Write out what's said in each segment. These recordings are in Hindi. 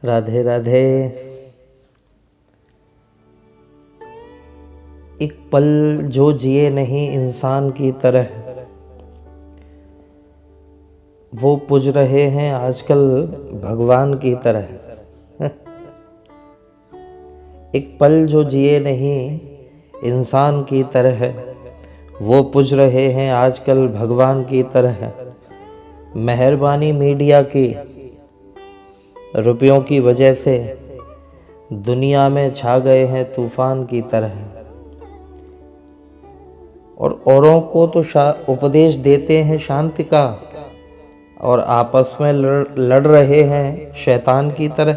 राधे राधे। एक पल जो जिए नहीं इंसान की तरह, वो पूज रहे हैं आजकल भगवान की तरह। एक पल जो जिए नहीं इंसान की तरह, वो पूज रहे हैं आजकल भगवान की तरह। मेहरबानी मीडिया की, रुपयों की वजह से दुनिया में छा गए हैं तूफान की तरह। और औरों को तो उपदेश देते हैं शांति का, और आपस में लड़ रहे हैं शैतान की तरह।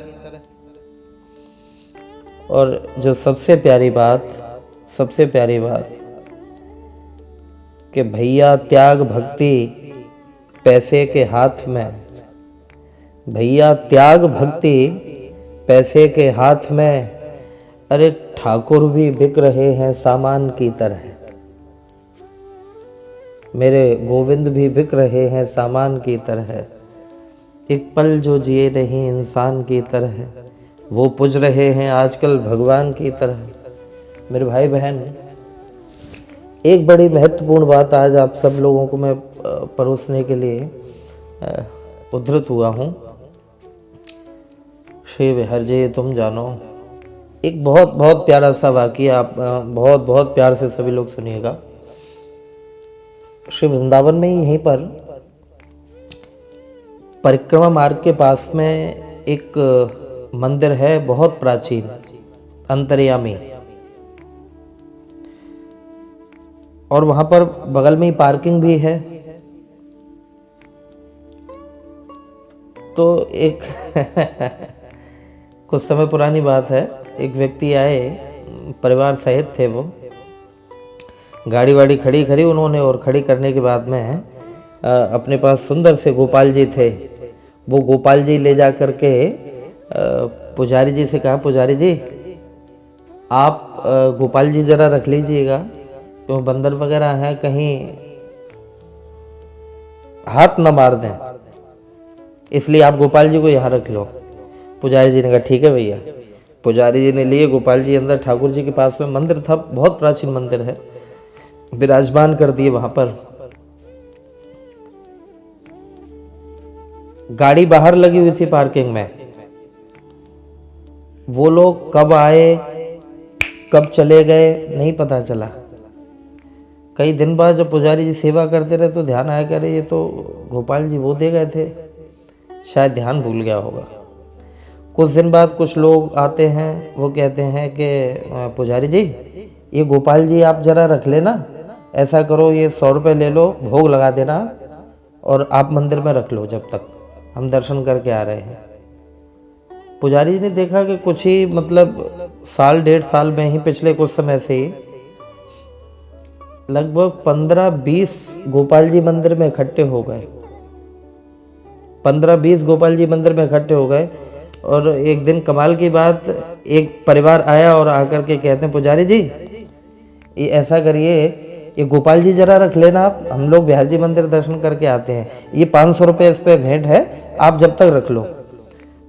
और जो सबसे प्यारी बात कि भैया त्याग भक्ति पैसे के हाथ में, भैया त्याग भक्ति पैसे के हाथ में। अरे ठाकुर भी बिक रहे हैं सामान की तरह, मेरे गोविंद भी बिक रहे हैं सामान की तरह। एक पल जो जिए नहीं इंसान की तरह, वो पूज रहे हैं आजकल भगवान की तरह। मेरे भाई बहन, एक बड़ी महत्वपूर्ण बात आज आप सब लोगों को मैं परोसने के लिए उद्धृत हुआ हूँ। श्री विहर जी तुम जानो, एक बहुत बहुत प्यारा सा वाक़या, आप बहुत बहुत प्यार से सभी लोग सुनिएगा। श्री वृंदावन में यहीं पर परिक्रमा मार्ग के पास में एक मंदिर है, बहुत प्राचीन, अंतर्यामी। और वहां पर बगल में ही पार्किंग भी है। तो एक कुछ समय पुरानी बात है, एक व्यक्ति आए, परिवार सहित थे, वो गाड़ी वाड़ी खड़ी करी उन्होंने, और खड़ी करने के बाद में अपने पास सुंदर से गोपाल जी थे। वो गोपाल जी ले जा करके पुजारी जी से कहा, पुजारी जी आप गोपाल जी जरा रख लीजिएगा, क्यों बंदर वगैरह हैं, कहीं हाथ न मार दें, इसलिए आप गोपाल जी को यहाँ रख लो। पुजारी जी ने कहा ठीक है भैया। पुजारी जी ने लिए गोपाल जी अंदर, ठाकुर जी के पास में मंदिर था, बहुत प्राचीन मंदिर है, विराजमान कर दिए वहां पर। गाड़ी बाहर लगी हुई थी पार्किंग में। वो लोग कब आए कब चले गए नहीं पता चला। कई दिन बाद जब पुजारी जी सेवा करते रहे तो ध्यान आया, करे ये तो गोपाल जी वो दे गए थे, शायद ध्यान भूल गया होगा। कुछ दिन बाद कुछ लोग आते हैं, वो कहते हैं कि पुजारी जी ये गोपाल जी आप जरा रख लेना, ऐसा करो ये 100 रुपये ले लो, भोग लगा देना और आप मंदिर में रख लो जब तक हम दर्शन करके आ रहे हैं। पुजारी जी ने देखा कि कुछ ही मतलब साल 1.5 साल में ही, पिछले कुछ समय से ही लगभग 15-20 गोपाल जी मंदिर में इकट्ठे हो गए। 15-20 गोपाल जी मंदिर में इकट्ठे हो गए। और एक दिन कमाल की बात, एक परिवार आया और आकर के कहते हैं, पुजारी जी ये ऐसा करिए, ये गोपाल जी जरा रख लेना आप, हम लोग बिहार जी मंदिर दर्शन करके आते हैं, ये 500 रुपये इस पे भेंट है, आप जब तक रख लो।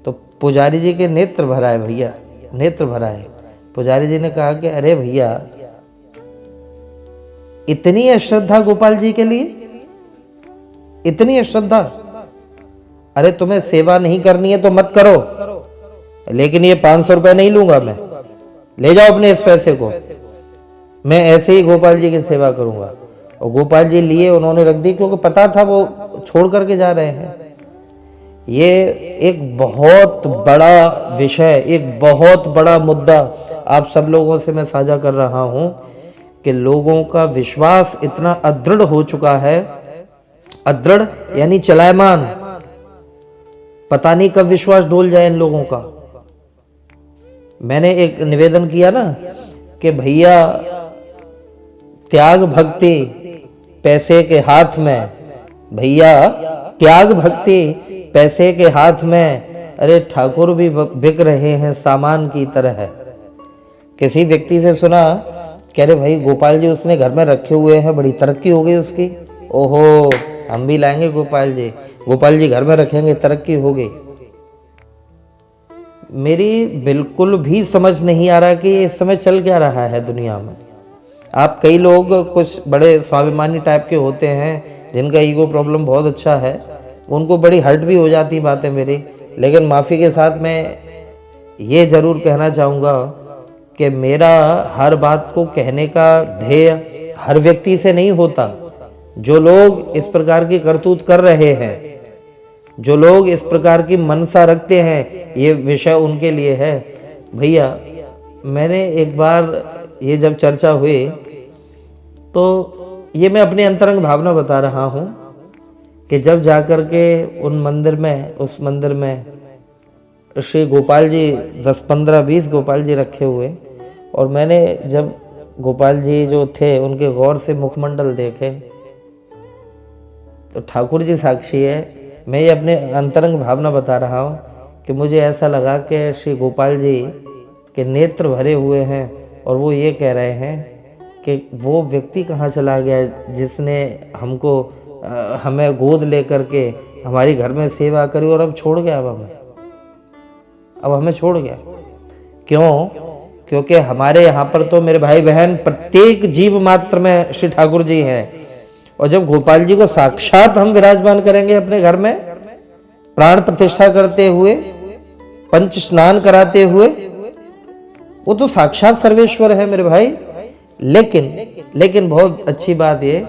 तो पुजारी जी के नेत्र भरा है भैया, नेत्र भरा है। पुजारी जी ने कहा कि अरे भैया इतनी अश्रद्धा गोपाल जी के लिए, इतनी अश्रद्धा, अरे तुम्हें सेवा नहीं करनी है तो मत करो, लेकिन ये 500 रुपये नहीं लूंगा मैं, ले जाओ अपने इस पैसे को, मैं ऐसे ही गोपाल जी की सेवा करूंगा। और गोपाल जी लिए, उन्होंने रख दी, क्योंकि पता था वो छोड़ करके जा रहे हैं। ये एक बहुत बड़ा विषय, एक बहुत बड़ा मुद्दा आप सब लोगों से मैं साझा कर रहा हूं कि लोगों का विश्वास इतना अदृढ़ हो चुका है, अदृढ़ यानी चलायमान, पता नहीं कब विश्वास डोल जाए इन लोगों का। मैंने एक निवेदन किया ना कि भैया त्याग भक्ति पैसे के हाथ में, भैया त्याग भक्ति पैसे के हाथ में। अरे ठाकुर भी बिक रहे हैं सामान की तरह। किसी व्यक्ति से सुना, कह रहे भाई गोपाल जी उसने घर में रखे हुए हैं, बड़ी तरक्की हो गई उसकी। ओहो हम भी लाएंगे गोपाल जी घर में रखेंगे, तरक्की हो गई। मेरी बिल्कुल भी समझ नहीं आ रहा कि इस समय चल क्या रहा है दुनिया में। आप कई लोग कुछ बड़े स्वाभिमानी टाइप के होते हैं जिनका ईगो प्रॉब्लम बहुत अच्छा है, उनको बड़ी हर्ट भी हो जाती बातें मेरी, लेकिन माफ़ी के साथ मैं ये ज़रूर कहना चाहूँगा कि मेरा हर बात को कहने का ध्येय हर व्यक्ति से नहीं होता। जो लोग इस प्रकार की करतूत कर रहे हैं, जो लोग इस प्रकार की मनसा रखते हैं, ये विषय उनके लिए है। भैया मैंने एक बार ये जब चर्चा हुई तो ये मैं अपनी अंतरंग भावना बता रहा हूँ कि जब जाकर के उस मंदिर में श्री गोपाल जी 10, 15, 20 गोपाल जी रखे हुए, और मैंने जब गोपाल जी जो थे उनके गौर से मुखमंडल देखे तो ठाकुर जी साक्षी है, मैं ये अपने अंतरंग भावना बता रहा हूँ कि मुझे ऐसा लगा कि श्री गोपाल जी के नेत्र भरे हुए हैं और वो ये कह रहे हैं कि वो व्यक्ति कहाँ चला गया जिसने हमें गोद लेकर के हमारी घर में सेवा करी और अब छोड़ गया, अब हमें छोड़ गया। क्यों? क्योंकि हमारे यहाँ पर तो मेरे भाई बहन प्रत्येक जीव मात्र में श्री ठाकुर जी हैं, और जब गोपाल जी को साक्षात हम विराजमान करेंगे अपने घर में, प्राण प्रतिष्ठा करते हुए, पंच स्नान कराते हुए, वो तो साक्षात सर्वेश्वर है मेरे भाई। लेकिन बहुत अच्छी बात ये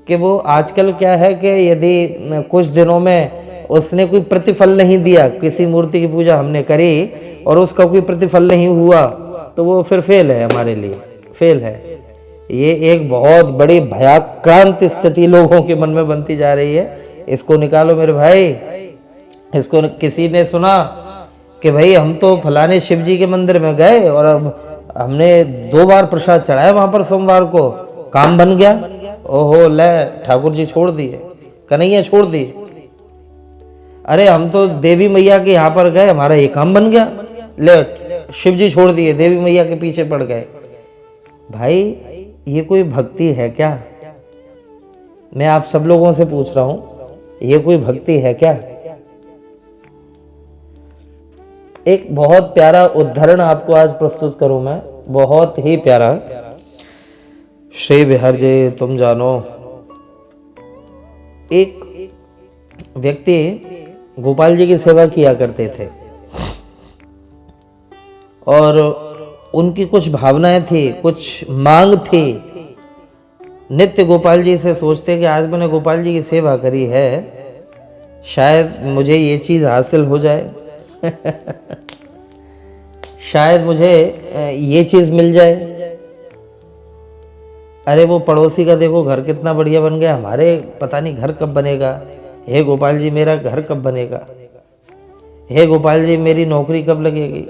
कि वो आजकल क्या है कि यदि कुछ दिनों में उसने कोई प्रतिफल नहीं दिया, किसी मूर्ति की पूजा हमने करी और उसका कोई प्रतिफल नहीं हुआ, तो वो फिर फेल है, हमारे लिए फेल है। ये एक बहुत बड़ी भयाक्रांत स्थिति लोगों के मन में बनती जा रही है। इसको निकालो मेरे भाई। इसको किसी ने सुना कि भाई हम तो फलाने शिव जी के मंदिर में गए और अब हमने 2 बार प्रसाद चढ़ाया वहां पर सोमवार को, काम बन गया। ओहो ले, ठाकुर जी छोड़ दिए, कन्हैया छोड़ दिए। अरे हम तो देवी मैया के यहाँ पर गए, हमारा ये काम बन गया, ले शिव जी छोड़ दिए, देवी मैया के पीछे पड़ गए। भाई ये कोई भक्ति है क्या? मैं आप सब लोगों से पूछ रहा हूं, ये कोई भक्ति है क्या? एक बहुत प्यारा उदाहरण आपको आज प्रस्तुत करूं मैं, बहुत ही प्यारा। श्री बिहार जी तुम जानो, एक व्यक्ति गोपाल जी की सेवा किया करते थे और उनकी कुछ भावनाएं थी, कुछ मांग थी। नित्य गोपाल जी से सोचते कि आज मैंने गोपाल जी की सेवा करी है, शायद मुझे ये चीज़ हासिल हो जाए शायद मुझे ये चीज़ मिल जाए। अरे वो पड़ोसी का देखो घर कितना बढ़िया बन गया, हमारे पता नहीं घर कब बनेगा। हे गोपाल जी मेरा घर कब बनेगा? हे गोपाल जी मेरी नौकरी कब लगेगी?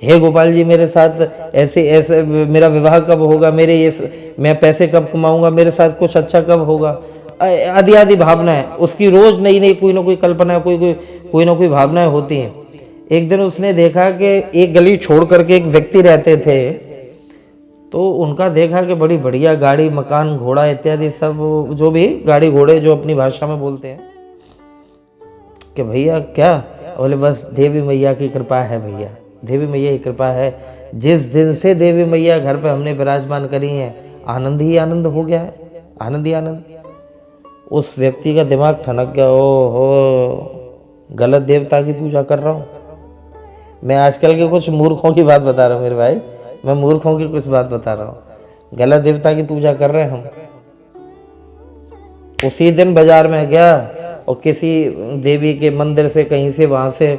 हे गोपाल जी मेरे साथ ऐसे मेरा विवाह कब होगा? मैं पैसे कब कमाऊंगा? मेरे साथ कुछ अच्छा कब होगा? आदि आदि भावनाएं, उसकी रोज नई नई कोई ना कोई कल्पना, कोई ना कोई भावनाएं होती हैं। एक दिन उसने देखा कि एक गली छोड़ करके एक व्यक्ति रहते थे, तो उनका देखा कि बड़ी बढ़िया गाड़ी, मकान, घोड़ा इत्यादि सब, जो भी गाड़ी घोड़े जो अपनी भाषा में बोलते हैं, कि भैया क्या? बोले बस देवी मैया की कृपा है भैया, देवी मैया की कृपा है। जिस दिन से देवी मैया घर पे हमने विराजमान करी हैं, आनंद ही आनंद हो गया है, आनंद ही आनंद। उस व्यक्ति का दिमाग ठनक गया, ओहो गलत देवता की पूजा कर रहा हूँ। मैं आजकल के कुछ मूर्खों की बात बता रहा हूँ मेरे भाई, मैं मूर्खों की कुछ बात बता रहा हूँ। गलत देवता की पूजा कर रहे हैं हम। उसी दिन बाजार में गया और किसी देवी के मंदिर से, कहीं से, वहां से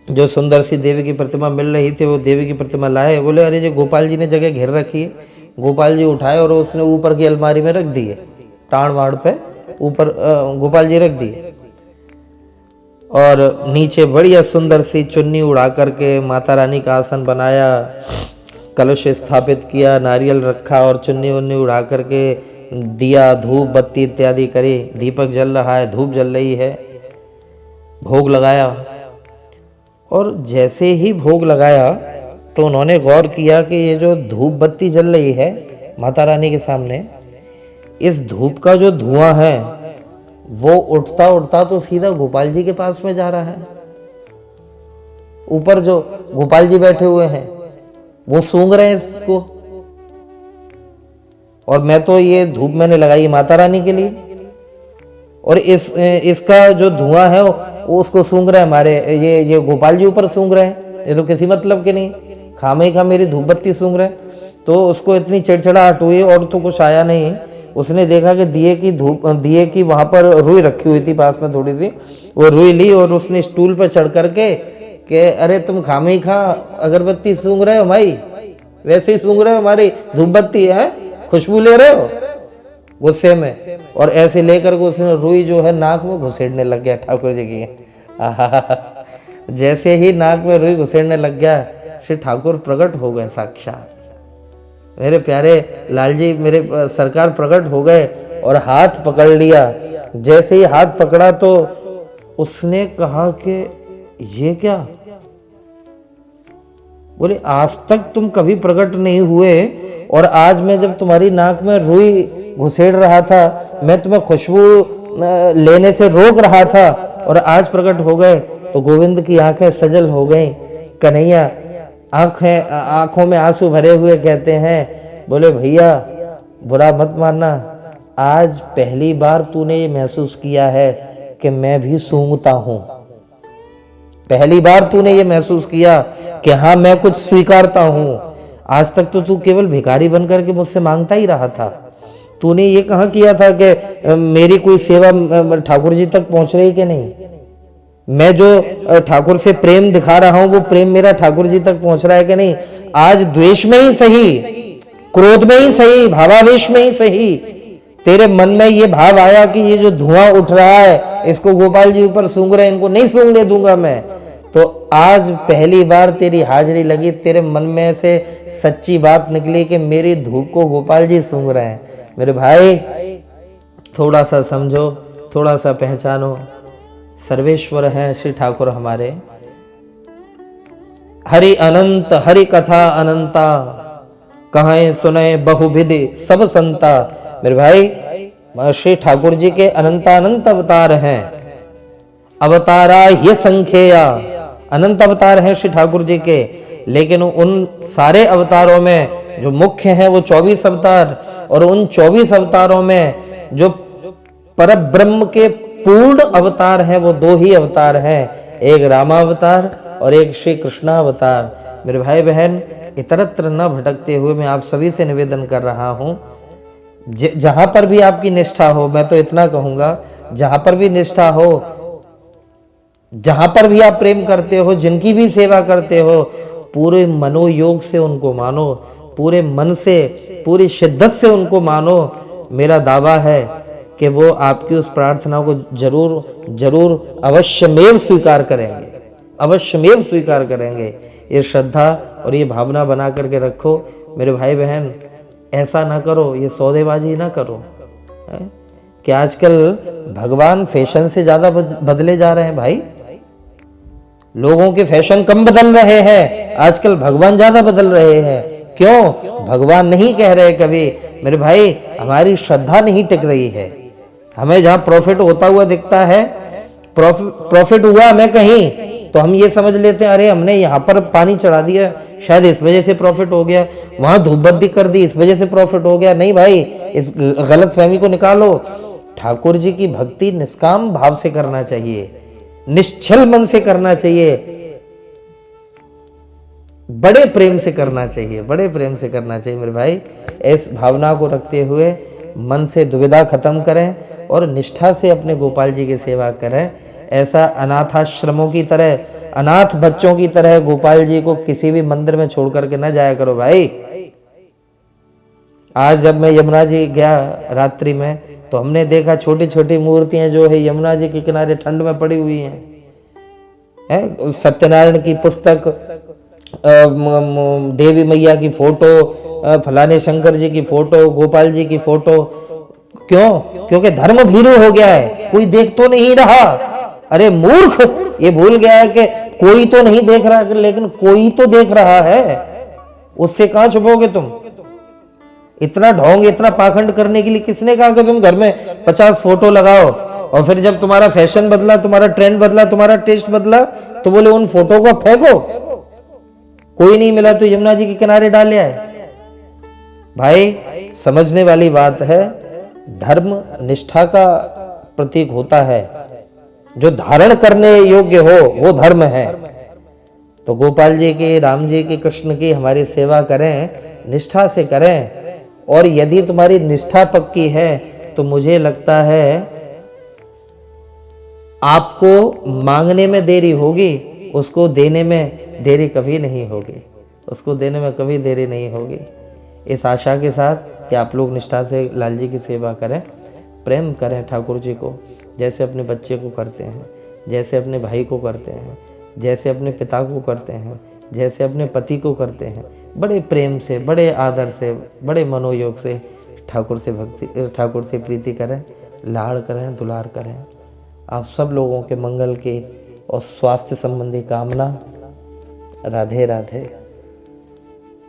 जो सुंदर सी देवी की प्रतिमा मिल रही थी, वो देवी की प्रतिमा लाए। बोले अरे जो गोपाल जी ने जगह घेर रखी है। गोपाल जी उठाए और उसने ऊपर की अलमारी में रख दिए, टाण वाड़ पे ऊपर गोपाल जी रख दिए, और नीचे बढ़िया सुंदर सी चुन्नी उड़ा करके माता रानी का आसन बनाया, कलश स्थापित किया, नारियल रखा और चुन्नी उन्नी उड़ा करके दिया, धूप बत्ती इत्यादि करी। दीपक जल रहा है, धूप जल रही है, भोग लगाया। और जैसे ही भोग लगाया तो उन्होंने गौर किया कि ये जो धूप बत्ती जल रही है माता रानी के सामने, इस धूप का जो धुआं है वो उठता उठता तो सीधा गोपाल जी के पास में जा रहा है। ऊपर जो गोपाल जी बैठे हुए हैं वो सूंघ रहे हैं इसको, और मैं तो ये धूप मैंने लगाई माता रानी के लिए, और इसका जो धुआं है वो उसको सूंघ रहे हैं हमारे ये गोपाल जी ऊपर सूंघ रहे हैं। ये तो किसी मतलब के नहीं, खामे खा मेरी धूप बत्ती सूंघ रहे हैं। तो उसको इतनी चिड़चिड़ाहट हुई और तो कुछ आया नहीं। उसने देखा कि दिए की वहां पर रुई रखी हुई थी पास में थोड़ी सी, वो रुई ली और उसने स्टूल पर चढ़ करके कि अरे तुम खामे खा अगरबत्ती सूंघ रहे हो भाई, वैसे ही सूंघ रहे हो हमारी धूप बत्ती है, खुशबू ले रहे हो, गुस्से में। और ऐसे लेकर के उसने रुई जो है नाक में घुसेड़ने लग गया ठाकुर जी की। जैसे ही नाक में रुई घुसेड़ने लग गया, श्री ठाकुर प्रकट हो गए साक्षात। मेरे प्यारे लाल जी, मेरे सरकार प्रकट हो गए और हाथ पकड़ लिया। जैसे ही हाथ पकड़ा तो उसने कहा कि ये क्या? बोले आज तक तुम कभी प्रकट नहीं हुए, और आज मैं जब तुम्हारी नाक में रुई घुसेड़ रहा था, मैं तुम्हें खुशबू लेने से रोक रहा था, और आज प्रकट हो गए। तो गोविंद की आंखें सजल हो गईं। कन्हैया आंखों में आंसू भरे हुए कहते हैं, बोले भैया बुरा मत मानना, आज पहली बार तूने ये महसूस किया है कि मैं भी सूंघता हूं। पहली बार तूने ये महसूस किया कि हाँ मैं कुछ स्वीकारता हूं। आज तक तो तू केवल भिखारी बनकर के मुझसे मांगता ही रहा था। तूने ये कहाँ किया था कि मेरी कोई सेवा ठाकुर जी तक पहुंच रही कि नहीं? मैं जो ठाकुर से प्रेम दिखा रहा हूं वो प्रेम मेरा ठाकुर जी तक पहुंच रहा है कि नहीं? आज द्वेष में ही सही, क्रोध में ही सही, भावावेश में ही सही, तेरे मन में ये भाव आया कि ये जो धुआं उठ रहा है इसको गोपाल जी ऊपर सूंघ रहे हैं, इनको नहीं सूंघने दूंगा मैं। तो आज पहली बार तेरी हाजिरी लगी, तेरे मन में से सच्ची बात निकली कि मेरी धूप को गोपाल जी सूंघ रहे हैं। मेरे भाई थोड़ा सा समझो, थोड़ा सा पहचानो, सर्वेश्वर हैं श्री ठाकुर हमारे। हरि अनंत हरि कथा अनंता, कहें सुने बहुविधि सब संता। मेरे भाई श्री ठाकुर जी के अनंत अवतार हैं, अवतारा ये संख्या, अनंत अवतार हैं श्री ठाकुर जी के। लेकिन उन सारे अवतारों में जो मुख्य हैं वो 24 अवतार, और उन 24 अवतारों में जो परब्रह्म के पूर्ण अवतार हैं वो 2 ही अवतार हैं, एक रामावतार और एक श्री कृष्णावतार। मेरे भाई बहन इतरत्र न भटकते हुए मैं आप सभी से निवेदन कर रहा हूं, जहां पर भी आपकी निष्ठा हो, मैं तो इतना कहूंगा, जहां पर भी निष्ठा हो, जहां पर भी आप प्रेम करते हो, जिनकी भी सेवा करते हो, पूरे मनोयोग से उनको मानो, पूरे मन से, पूरी शिद्दत से उनको मानो। मेरा दावा है कि वो आपकी उस प्रार्थना को जरूर अवश्यमेव स्वीकार करेंगे, अवश्यमेव स्वीकार करेंगे। ये श्रद्धा और ये भावना बना करके रखो मेरे भाई बहन। ऐसा ना करो, ये सौदेबाजी ना करो कि आजकल भगवान फैशन से ज्यादा बदले जा रहे हैं। भाई लोगों के फैशन कम बदल रहे हैं, आजकल भगवान ज्यादा बदल रहे हैं। क्यों? भगवान नहीं कह रहे कभी मेरे भाई, हमारी श्रद्धा नहीं टिक रही है। हमें जहां प्रॉफिट होता हुआ दिखता है, प्रॉफिट हुआ हमें कहीं, तो हम ये समझ लेते हैं अरे हमने यहाँ पर पानी चढ़ा दिया शायद इस वजह से प्रॉफिट हो गया, वहां धूप बत्ती कर दी इस वजह से प्रॉफिट हो गया। नहीं भाई, इस गलत फहमी को निकालो। ठाकुर जी की भक्ति निष्काम भाव से करना चाहिए, निश्चल मन से करना चाहिए, बड़े प्रेम से करना चाहिए, बड़े प्रेम से करना चाहिए मेरे भाई। इस भावना को रखते हुए मन से दुविधा खत्म करें और निष्ठा से अपने गोपाल जी की सेवा करें। ऐसा अनाथाश्रमों की तरह, अनाथ बच्चों की तरह गोपाल जी को किसी भी मंदिर में छोड़ करके न जाया करो भाई। आज जब मैं यमुना जी गया रात्रि में, तो हमने देखा छोटी छोटी मूर्तियां जो है यमुना जी के किनारे ठंड में पड़ी हुई हैं। सत्यनारायण की पुस्तक, देवी मैया की फोटो, फलाने शंकर जी की फोटो, गोपाल जी की फोटो। क्यों? क्योंकि धर्म भीरू हो गया है, कोई देख तो नहीं रहा। अरे मूर्ख, ये भूल गया है कि कोई तो नहीं देख रहा, लेकिन कोई तो देख रहा है, उससे कहां छुपोगे तुम? इतना ढोंग, इतना पाखंड करने के लिए किसने कहा कि तुम घर में 50 फोटो लगाओ, और फिर जब तुम्हारा फैशन बदला, तुम्हारा ट्रेंड बदला, तुम्हारा टेस्ट बदला, तो बोले उन फोटो को फेंको, कोई नहीं मिला तो यमुना जी के किनारे डाल आए। भाई समझने वाली बात है, धर्म निष्ठा का प्रतीक होता है, जो धारण करने योग्य हो वो धर्म है। तो गोपाल जी की, राम जी की, कृष्ण की हमारी सेवा करें, निष्ठा से करें। और यदि तुम्हारी निष्ठा पक्की है तो मुझे लगता है आपको मांगने में देरी होगी, उसको देने में देरी कभी नहीं होगी, उसको देने में कभी देरी नहीं होगी। इस आशा के साथ कि आप लोग निष्ठा से लाल जी की सेवा करें, प्रेम करें ठाकुर जी को, जैसे अपने बच्चे को करते हैं, जैसे अपने भाई को करते हैं, जैसे अपने पिता को करते हैं, जैसे अपने पति को करते हैं। बड़े प्रेम से, बड़े आदर से, बड़े मनोयोग से ठाकुर से भक्ति, ठाकुर से प्रीति करें, लाड़ करें, दुलार करें। आप सब लोगों के मंगल की और स्वास्थ्य संबंधी कामना। राधे राधे।